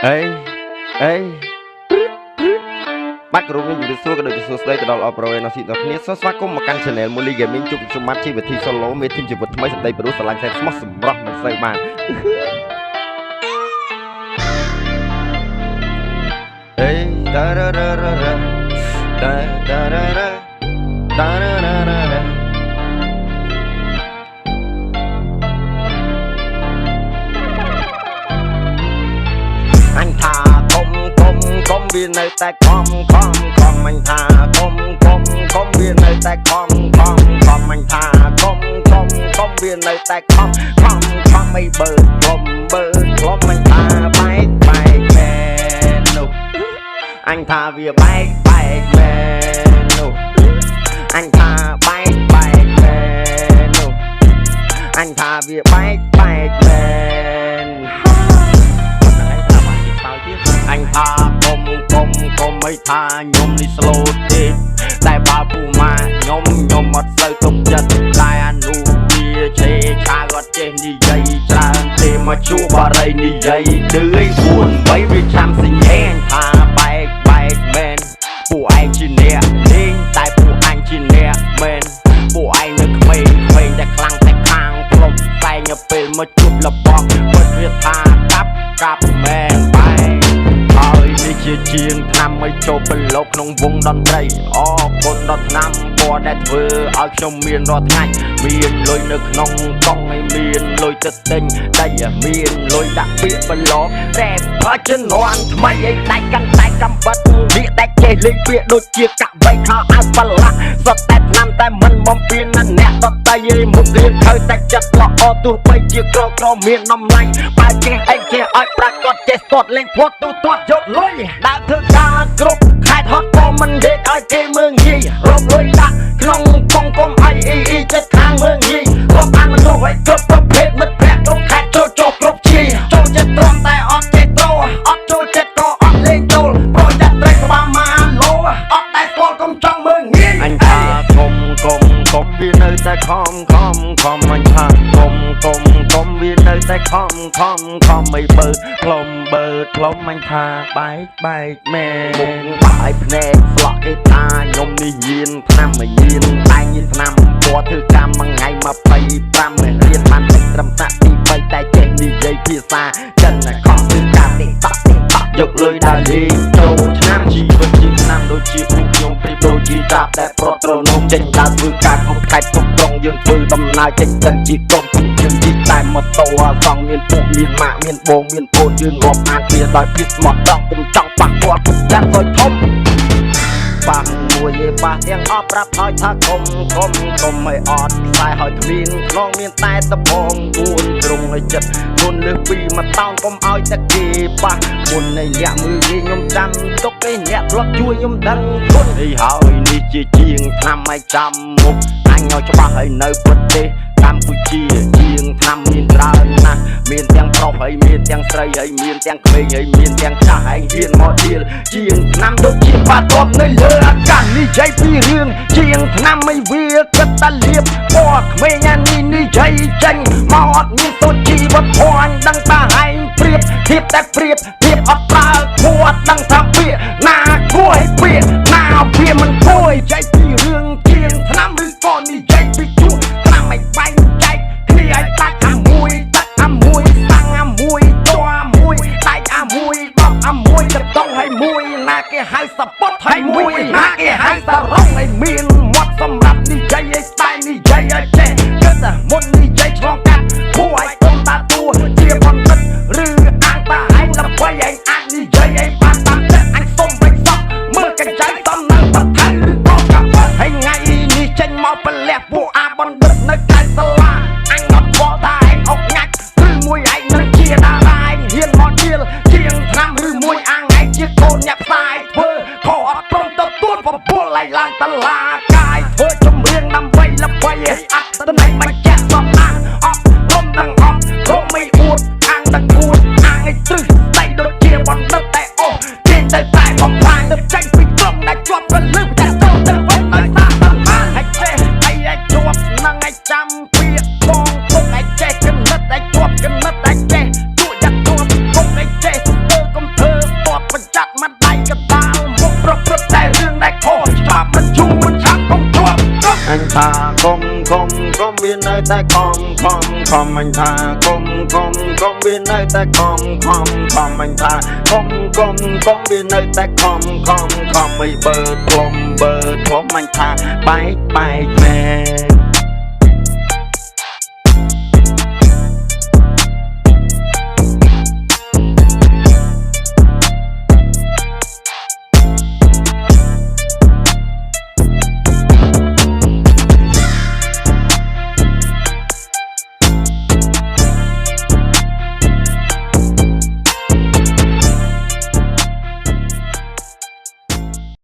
អេអេបាត់ក្រុមនេះជំរាបសួរក៏ដូចជាសួស្តីទៅដល់អបរយនៅស៊ីដល់គ្នាសូមស្វាគមន៍មកកាន់ Channel Molly Gaming ជួបជុំមាត់ជីវវិធី Solo មេធីមជីវិតថ្មីសម្ដីប្រុសស្រឡាញ់ខ្សែស្មោះសម្រស់មិនសូវបានអេតារ៉ារ៉ារ៉ាតាតារ៉ារ៉ាតារ៉ារ៉ារ៉ាអញថាកុំវានៅតែខំអញថាកុំវានៅតែខំអញថាកុំវានៅតែខំអីបើក្លុំអញថាបែកមែននោះអញថាវាបែកមែននោះអញថាបែកមែននោះអញថាវាបែកមែនអញថាកុំមិនថាខ្ញុំនេះ slow ទេតែបើពូម៉ាខ្ញុំអត់សូវទុកចិត្តតែអនុវាឆេឆាអត់ចេះនិយាយច្រើនទេមកជួបបរិយនិយាយឌឺឲ្យ4 3វាចាំសញ្ញេអញថាបែកមែនពួកឯងជាអ្នកលេងតែពួកអញជាអ្នកមែនពួកឯងនៅក្មេងតែខ្លាំងតែខាងផ្លុំតែញពេលមកជួបលបងពិតវាថាកាប់មែនបែកហើយនេះជាជាងឆ្នាំឲ្យចូលប្រឡូកក្នុងវងតន្ត្រីអរគុណដល់ឆ្នាំពណ៌ដែលធ្វើឲ្យខ្ញុំមានរាល់ថ្ងៃមានលុយនៅក្នុងកង់ឲ្យមានលុយទៅទិញដីមានលុយដាក់ពាក្យប្រឡងរ៉េបហើយជំនាន់ថ្មីឲ្យដាច់កាន់តែកំបិតវាតែចេះលេងពាក្យដូចជាកាក់បីខោឲ្យបលាក់សតតែឆ្នាំតែមិនបំពេញណាអ្នកដតៃឲ្យមុខរៀនត្រូវតែចិត្តល្អទោះបីជាក្រមានតម្លៃបើចេះអីចេះឲ្យប្រាកដចេះស្ទាត់លេងផុតទូទាត់យកលុយដើរធ្វើការគ្រប់ខែហត់ក៏មិនដេកឲ្យគេមើងងាយរកលុយដាក់ក្នុងកងកុំឲ្យចិត្តខាងមើងងាយរាប់អានមនុស្សឲ្យគ្រប់ប្រភេទមិត្តភក្តិគ្រប់ខែចូលគ្រប់ជាចូលចិត្តត្រង់តែអត់ចេះតោអត់ចូលចិត្តក៏អត់លេងចូលប្រយ័ត្នត្រេកក្បាលម៉ាឡូអត់តែស្គាល់កុំចង់មើងងាយអញថាកុំវានៅតែខំអញថាកុំវានៅតែខំអីបើក្លុំអញថាបែកមែនមុខបាយភ្នែកស្លក់គេថាខ្ញុំនេះញៀនឆ្នាំតែញៀនឆ្នាំពណ៌ធ្វើកម្មមួយថ្ងៃ25រៀនបានតែត្រឹមតាក់ទី3តែចេះនិយាយភាសាចិនខំធ្វើការទេតយកលុយដើរលេងចូលឆ្នាំជីវិតជាឆ្នាំដូចជាពួកខ្ញុំព្រៀបដូចជាតាប់ដែលប្រត់ត្រនំចេញដើរធ្វើការគ្រប់ខេត្តគ្រប់ក្រុងយើងធ្វើដំណើរចេញទៅជាក្រុមពួកយើងជីតែម៉ូតូអសងមានពួកមានម៉ាក់មានបងមានប្អូនយើងរាប់អានគ្នាដោយភាពស្មោះត្រង់ពុំចង់ប៉ះពាល់ពុកចាស់តូចធំបាក់មួយបាក់ទាំងអស់ប្រាប់ឲ្យថាកុំឲ្យអត់ខ្សែឲ្យគ្មានខ្លងមានតែតបង4ត្រង់ឲ្យចិត្តមុនលើសពី1តោនកុំឲ្យតែគេប៉ះមុននៃអ្នកមើលគេខ្ញុំចាំទុកឯអ្នកធ្លាប់ជួយខ្ញុំដឹងគុណហើយនេះជាជាងឆ្នាំឲ្យចាំមុខអញឲ្យច្បាស់ឲ្យនៅប្រទេសកម្ពុជាជាងឆ្នាំមានច្រើនណាស់មានទាំងប្រុសហើយមានទាំងស្រីហើយមានទាំងក្មេងហើយមានទាំងចាស់ហើយហ៊ានមកដៀលជាងឆ្នាំដូចជាបាត់អបនៅលើអាកាសនិយាយពីរឿងជាងឆ្នាំមិនវាគិតតែលៀបពណ៌ក្មេងអានេះនិយាយចេញមកអត់មានទៅជីវិតធម៌អញដឹងតែឯងប្រៀបធៀបតែប្រៀបអត់ប្រើធួដឹងថាពាក្យណាគួរឲ្យពាក្យណាវាមិនគួរនិយាយពីរឿងជាងឆ្នាំឬក៏និយាយពីជួឆ្នាំមិនបែងចែកគ្នាឲ្យដាច់អាមួយតាំងអាមួយតួអាមួយដាច់អាមួយបោកអាមួយទៅតង់ឲ្យមួយណាគេហៅសពុតឲ្យមួយណាគេហៅសរងឲ្យមានមាត់សម្រាប់និយាយឲ្យស្ដាយនិយាយឲ្យចេះគិតតែមុននិយាយឆ្លងកាត់គួរឲ្យគុំតាតួជាបណ្ឌិតឬអាងតាឯងដើម្បីឯងអាចនិយាយឲ្យបានតាមចិត្តអញសុំបិចសក់មើលកញ្ចៃតំនៅបថៅឬក៏កាប់ ថាកុំវានៅតែខំអញថាកុំវានៅតែខំអញថាកុំវានៅតែខំអីបើធំអញថាបែកមែន